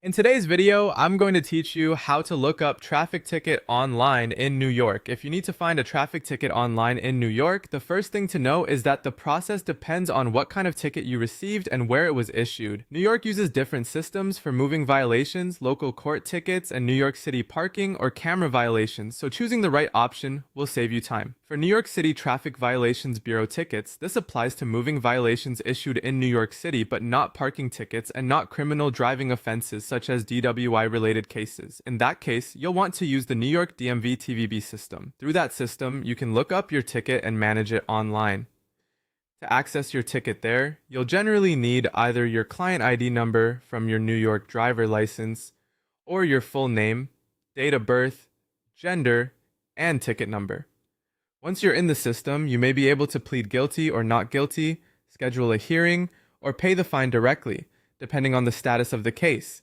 In today's video, I'm going to teach you how to look up traffic ticket online in New York. If you need to find a traffic ticket online in New York, the first thing to know is that the process depends on what kind of ticket you received and where it was issued. New York uses different systems for moving violations, local court tickets, and New York City parking or camera violations, so choosing the right option will save you time. For New York City Traffic Violations Bureau tickets, this applies to moving violations issued in New York City but not parking tickets and not criminal driving offenses such as DWI-related cases. In that case, you'll want to use the New York DMV TVB system. Through that system, you can look up your ticket and manage it online. To access your ticket there, you'll generally need either your client ID number from your New York driver license or your full name, date of birth, gender, and ticket number. Once you're in the system, you may be able to plead guilty or not guilty, schedule a hearing, or pay the fine directly, depending on the status of the case.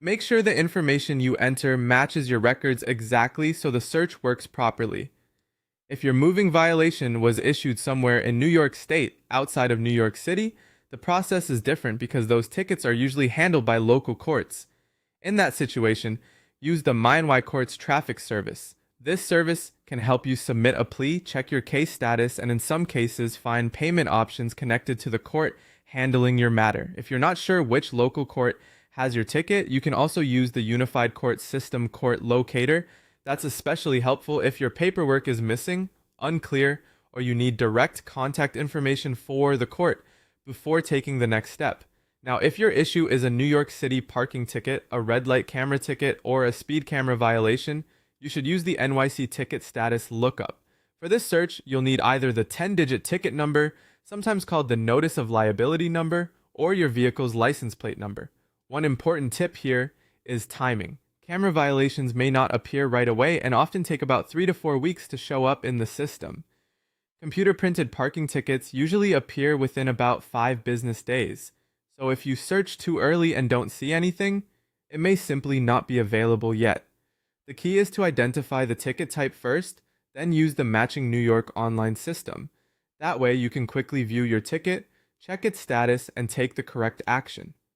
Make sure the information you enter matches your records exactly so the search works properly. If your moving violation was issued somewhere in New York State outside of New York City, the process is different because those tickets are usually handled by local courts. In that situation, use the MyNY Courts traffic service. This service can help you submit a plea, check your case status, and in some cases find payment options connected to the court handling your matter. If you're not sure which local court has your ticket, you can also use the Unified Court System Court Locator. That's especially helpful if your paperwork is missing, unclear, or you need direct contact information for the court before taking the next step. Now, if your issue is a New York City parking ticket, a red light camera ticket, or a speed camera violation, you should use the NYC ticket status lookup. For this search, you'll need either the 10-digit ticket number, sometimes called the notice of liability number, or your vehicle's license plate number. One important tip here is timing. Camera violations may not appear right away and often take about 3 to 4 weeks to show up in the system. Computer printed parking tickets usually appear within about 5 business days. So if you search too early and don't see anything, it may simply not be available yet. The key is to identify the ticket type first, then use the matching New York online system. That way you can quickly view your ticket, check its status, and take the correct action.